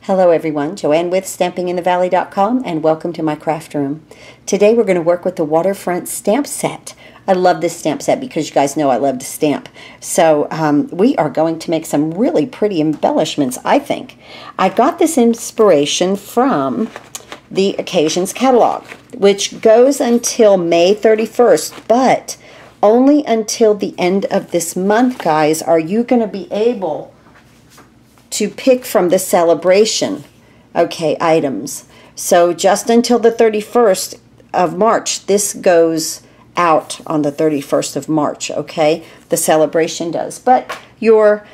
Hello everyone, Joanne with StampingInTheValley.com and welcome to my craft room. Today we're going to work with the Waterfront stamp set. I love this stamp set because you guys know I love to stamp. So we are going to make some really pretty embellishments, I think. I got this inspiration from the Occasions catalog, which goes until May 31st, but only until the end of this month, guys, are you going to be able to pick from the celebration, okay, items. So just until the 31st of March, this goes out on the 31st of March, okay? The celebration does. But your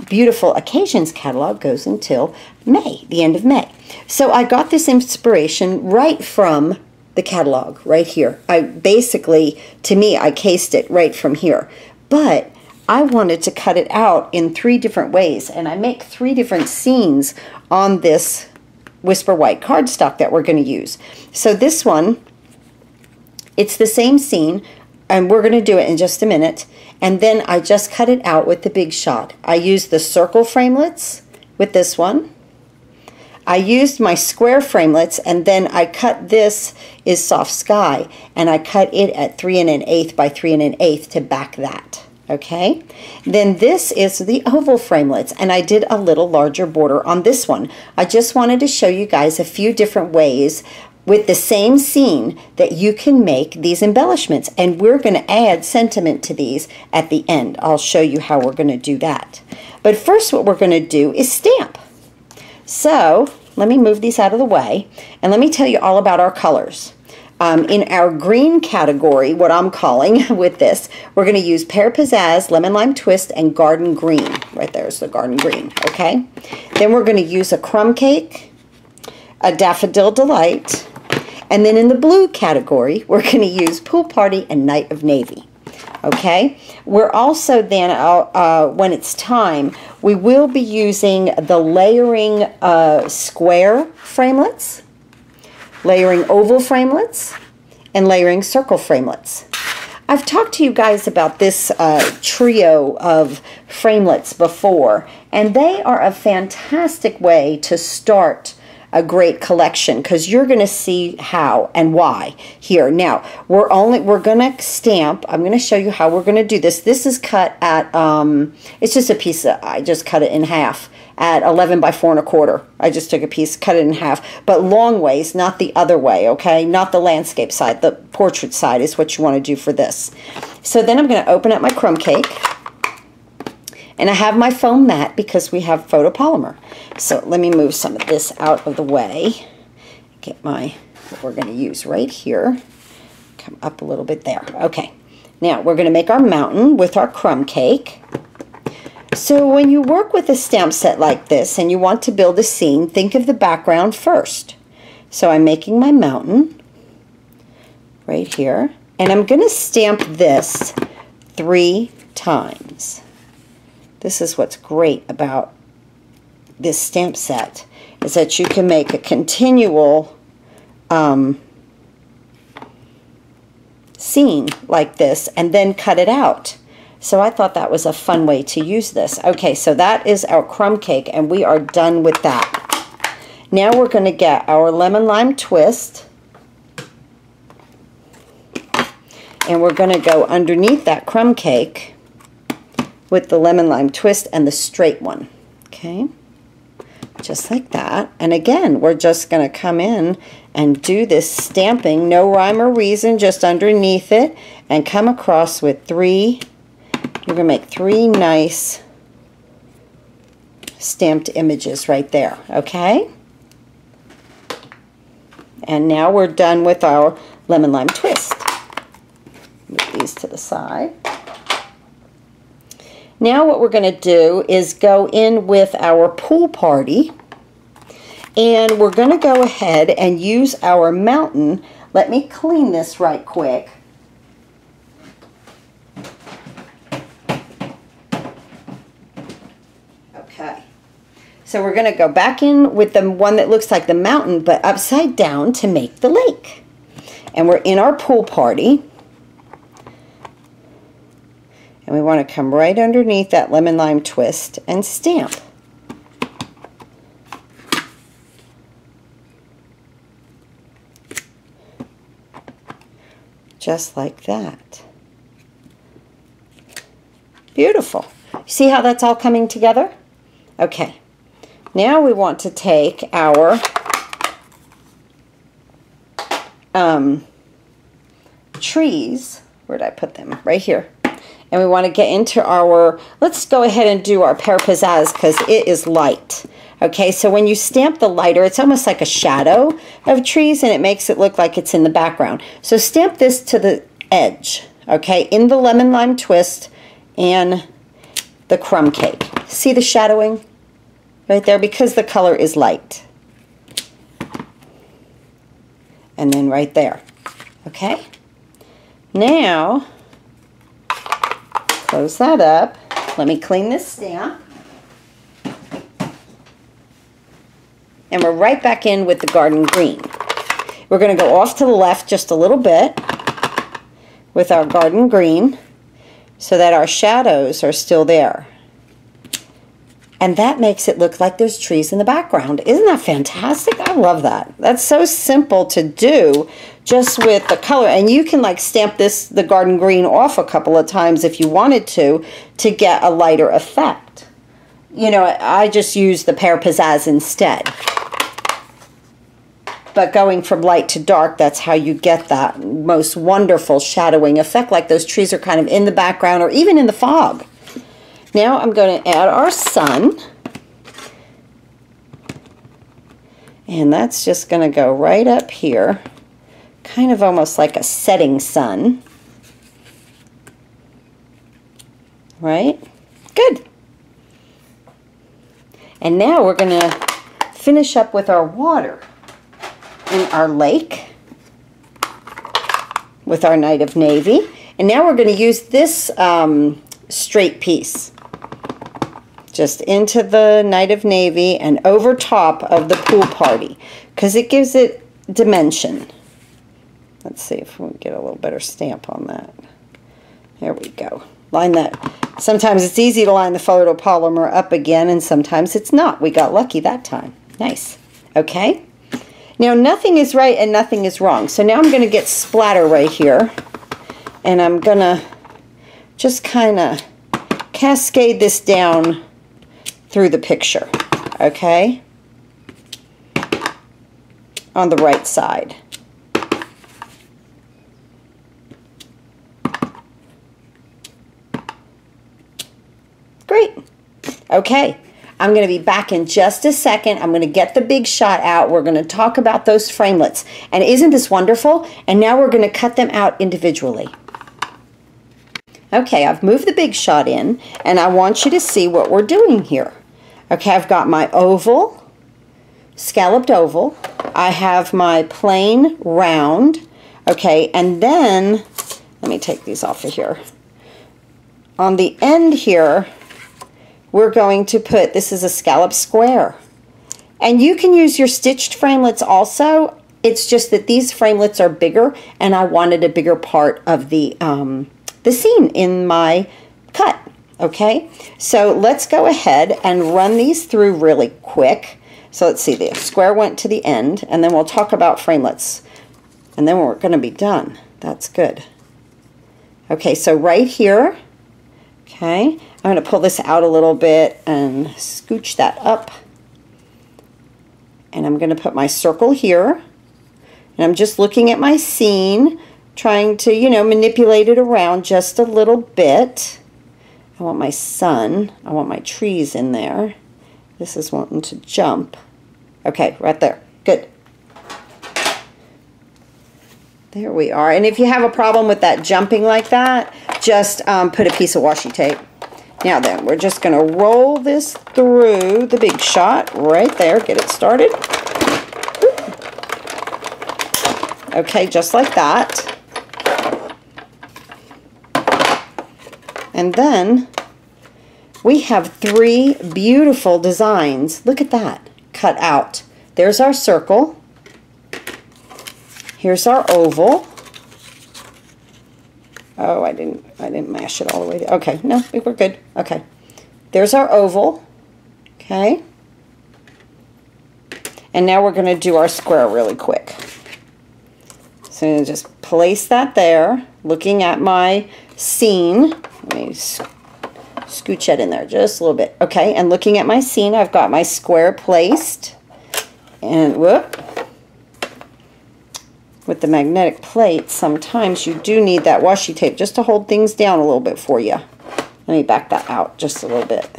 beautiful Occasions catalog goes until May, the end of May. So I got this inspiration right from the catalog, right here. I basically, to me, I cased it right from here. But I wanted to cut it out in 3 different ways, and I make 3 different scenes on this Whisper White cardstock that we're going to use. So this one, it's the same scene, and we're going to do it in just a minute, and then I just cut it out with the Big Shot. I used the circle framelits with this one. I used my square framelits, and then I cut this is Soft Sky, and I cut it at 3 1/8 by 3 1/8 to back that. Okay, then this is the oval framelits, and I did a little larger border on this one. I just wanted to show you guys a few different ways with the same scene that you can make these embellishments, and we're going to add sentiment to these at the end. I'll show you how we're going to do that. But first what we're going to do is stamp. So let me move these out of the way, and let me tell you all about our colors. In our green category, what I'm calling with this, we're going to use Pear Pizzazz, Lemon Lime Twist, and Garden Green. Right there's the Garden Green, okay? Then we're going to use a Crumb Cake, a Daffodil Delight, and then in the blue category, we're going to use Pool Party and Night of Navy, okay? We're also then, when it's time, we will be using the layering square framelits, layering oval framelits, and layering circle framelits. I've talked to you guys about this trio of framelits before, and they are a fantastic way to start a great collection because you're going to see how and why here. Now, we're going to stamp. I'm going to show you how we're going to do this. This is cut at, it's just a piece of, I just cut it in half at 11 by 4 1/4. I just took a piece, cut it in half, but long ways, not the other way, okay? Not the landscape side. The portrait side is what you want to do for this. So then I'm going to open up my crumb cake, and I have my foam mat because we have photopolymer. So let me move some of this out of the way. Get what we're going to use right here. Come up a little bit there. Okay. Now we're going to make our mountain with our crumb cake. So when you work with a stamp set like this and you want to build a scene, think of the background first. So I'm making my mountain right here, and I'm going to stamp this 3 times. This is what's great about this stamp set, is that you can make a continual scene like this and then cut it out. So I thought that was a fun way to use this. Okay, so that is our crumb cake, and we are done with that. Now we're going to get our lemon lime twist, and we're going to go underneath that crumb cake with the lemon lime twist and the straight one. Okay, just like that. And again, we're just going to come in and do this stamping, no rhyme or reason, just underneath it, and come across with 3. You're going to make 3 nice stamped images right there, okay? And now we're done with our lemon lime twist. Move these to the side. Now what we're going to do is go in with our pool party, and we're going to go ahead and use our mountain. Let me clean this right quick. Okay, so we're going to go back in with the one that looks like the mountain but upside down to make the lake. And we're in our pool party. And we want to come right underneath that lemon lime twist and stamp. just like that. Beautiful. See how that's all coming together? Okay. Now we want to take our trees. Where did I put them? Right here. And we want to get into our, let's go ahead and do our pear pizzazz because it is light. Okay, so when you stamp the lighter, it's almost like a shadow of trees and it makes it look like it's in the background. So stamp this to the edge, okay, in the lemon lime twist and the crumb cake. See the shadowing right there because the color is light. And then right there, okay? Now, close that up. Let me clean this stamp. And we're right back in with the garden green. We're going to go off to the left just a little bit with our garden green so that our shadows are still there. And that makes it look like there's trees in the background. Isn't that fantastic? I love that. That's so simple to do just with the color. And you can like stamp the garden green off a couple of times if you wanted to get a lighter effect. You know, I just use the pear pizzazz instead. But going from light to dark, that's how you get that most wonderful shadowing effect, like those trees are kind of in the background or even in the fog. Now I'm going to add our sun. And that's just going to go right up here, kind of almost like a setting sun. Right? Good. And now we're going to finish up with our water in our lake with our Night of Navy. And now we're going to use this straight piece just into the Night of Navy and over top of the pool party because it gives it dimension. Let's see if we can get a little better stamp on that. There we go. Line that. Sometimes it's easy to line the photopolymer up again and sometimes it's not. We got lucky that time. Nice. Okay. Now nothing is right and nothing is wrong. So now I'm going to get splatter right here and I'm going to just kind of cascade this down through the picture, okay, on the right side. Great. Okay, I'm going to be back in just a second. I'm going to get the big shot out. We're going to talk about those framelits. And isn't this wonderful? And now we're going to cut them out individually. Okay, I've moved the big shot in, and I want you to see what we're doing here. Okay, I've got my oval, scalloped oval. I have my plain round. Okay, and then, let me take these off of here. On the end here, we're going to put, this is a scallop square. And you can use your stitched framelits also. It's just that these framelits are bigger, and I wanted a bigger part of the scene in my cut. Okay, so let's go ahead and run these through really quick. So let's see, the square went to the end, and then we'll talk about framelits. And then we're going to be done. That's good. Okay, so right here, okay, I'm going to pull this out a little bit and scooch that up. And I'm going to put my circle here. And I'm just looking at my scene, trying to, you know, manipulate it around just a little bit. I want my sun. I want my trees in there. This is wanting to jump. Okay, right there. Good. There we are. And if you have a problem with that jumping like that, just put a piece of washi tape. Now then, we're just going to roll this through the big shot right there. Get it started. Okay, just like that. And then we have 3 beautiful designs. Look at that, cut out. There's our circle. Here's our oval. Oh, I didn't mash it all the way down. Okay, no, we're good. Okay. There's our oval. Okay. And now we're going to do our square really quick. So I'm going to just place that there, looking at my scene. Let me scooch it in there just a little bit. Okay, and looking at my scene, I've got my square placed. And whoop. With the magnetic plate, sometimes you do need that washi tape just to hold things down a little bit for you. Let me back that out just a little bit.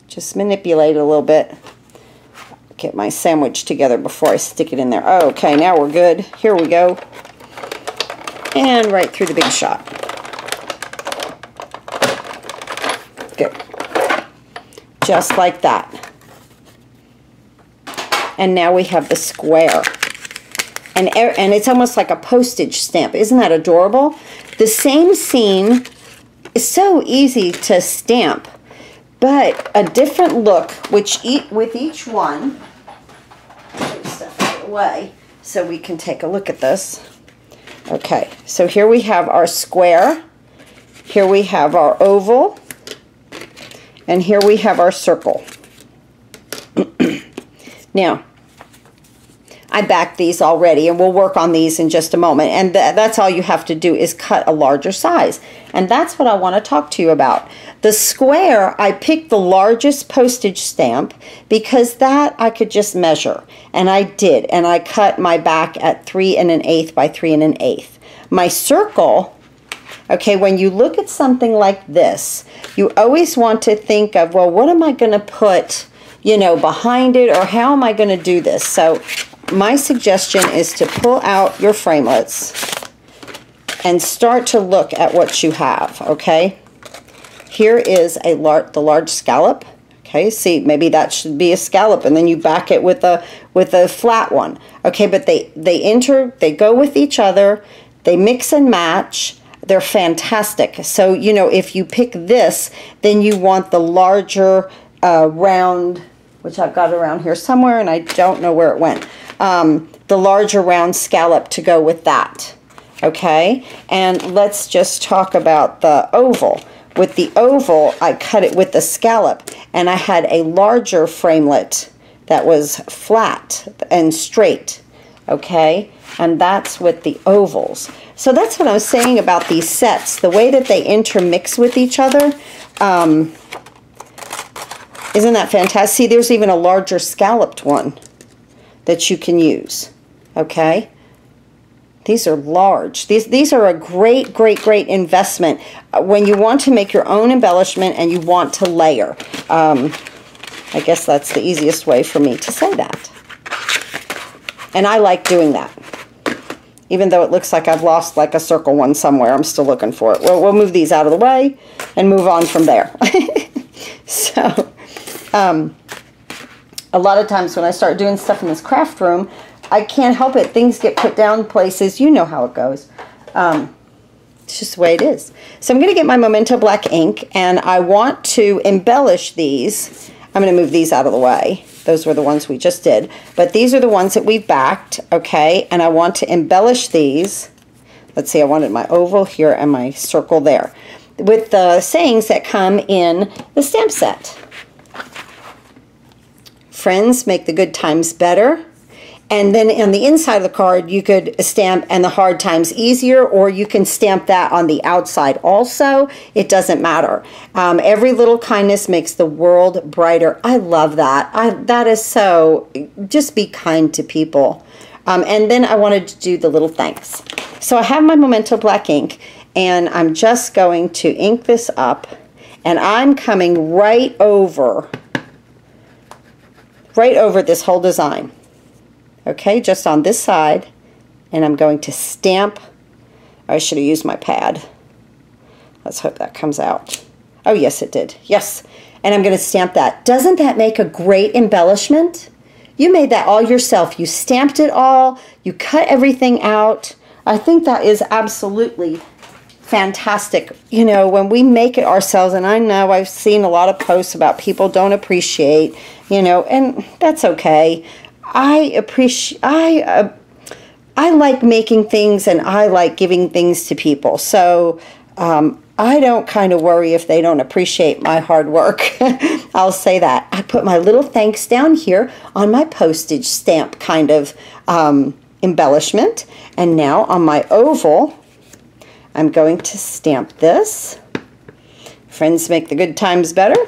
Just manipulate a little bit. Get my sandwich together before I stick it in there. Okay, now we're good. Here we go. And right through the big shot. Good. Just like that. And now we have the square. And it's almost like a postage stamp. Isn't that adorable? The same scene is so easy to stamp, but a different look, with each one. Put stuff out of the way so we can take a look at this. Okay, so here we have our square. Here we have our oval. And here we have our circle. Now, I backed these already, and we'll work on these in just a moment. And that's all you have to do is cut a larger size. And that's what I want to talk to you about. The square, I picked the largest postage stamp because that I could just measure. And I did. And I cut my back at 3 1/8 by 3 1/8. My circle, okay, when you look at something like this, you always want to think of, well, what am I going to put, you know, behind it, or how am I going to do this? So my suggestion is to pull out your framelits and start to look at what you have, okay? Here is the large scallop. Okay, see, maybe that should be a scallop, and then you back it with a flat one. Okay, but they go with each other. They mix and match. They're fantastic. So, you know, if you pick this, then you want the larger round, which I've got around here somewhere, and I don't know where it went. The larger round scallop to go with that. Okay, and let's just talk about the oval. With the oval, I cut it with the scallop, and I had a larger framelit that was flat and straight. Okay, and that's with the ovals. So that's what I was saying about these sets, the way that they intermix with each other. Isn't that fantastic? See, there's even a larger scalloped one that you can use. Okay, these are large. These are a great, great, great investment when you want to make your own embellishment and you want to layer. I guess that's the easiest way for me to say that. And I like doing that. Even though it looks like I've lost like a circle one somewhere, I'm still looking for it. We'll move these out of the way and move on from there. So, a lot of times when I start doing stuff in this craft room, I can't help it. Things get put down places. You know how it goes. It's just the way it is. So I'm going to get my Memento Black ink, and I want to embellish these. I'm going to move these out of the way. Those were the ones we just did. But these are the ones that we've backed, okay? And I want to embellish these. Let's see, I wanted my oval here and my circle there, with the sayings that come in the stamp set. Friends make the good times better. And then on the inside of the card, you could stamp "and the hard times easier," or you can stamp that on the outside also. It doesn't matter. Every little kindness makes the world brighter. I love that. That is so, just be kind to people. And then I wanted to do the little thanks. So I have my Memento Black ink, and I'm just going to ink this up, and I'm coming right over this whole design. Okay, just on this side, and I'm going to stamp. I should have used my pad. Let's hope that comes out. Oh, yes, it did. Yes, and I'm going to stamp that. Doesn't that make a great embellishment? You made that all yourself. You stamped it all. You cut everything out. I think that is absolutely fantastic. You know, when we make it ourselves, and I know I've seen a lot of posts about people don't appreciate, you know, and that's okay. I like making things, and I like giving things to people. So I don't kind of worry if they don't appreciate my hard work. I'll say that. I put my little thanks down here on my postage stamp kind of embellishment. And now on my oval, I'm going to stamp this. Friends make the good times better.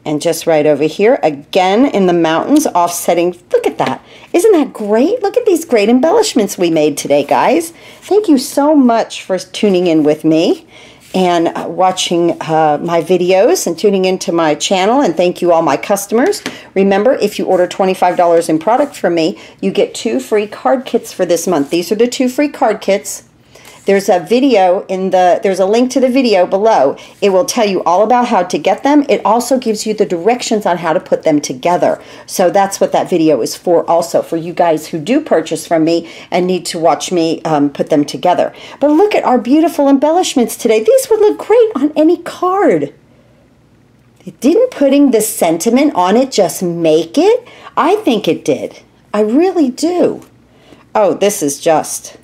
And just right over here, again in the mountains, offsetting. Look at that. Isn't that great? Look at these great embellishments we made today, guys. Thank you so much for tuning in with me and watching my videos and tuning into my channel. And thank you all my customers. Remember, if you order $25 in product from me, you get 2 free card kits for this month. These are the 2 free card kits. There's a video there's a link to the video below. It will tell you all about how to get them. It also gives you the directions on how to put them together. So that's what that video is for also, for you guys who do purchase from me and need to watch me put them together. But look at our beautiful embellishments today. These would look great on any card. Didn't putting the sentiment on it just make it? I think it did. I really do. Oh, this is just,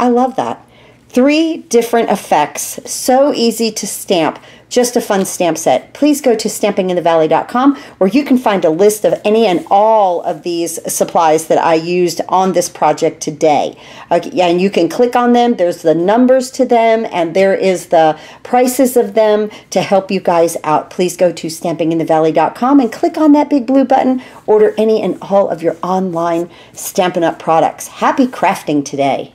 I love that. 3 different effects, so easy to stamp, just a fun stamp set. Please go to stampinginthevalley.com where you can find a list of any and all of these supplies that I used on this project today. Yeah, and you can click on them. There's the numbers to them, and there is the prices of them to help you guys out. Please go to stampinginthevalley.com and click on that big blue button. Order any and all of your online Stampin' Up! Products. Happy crafting today.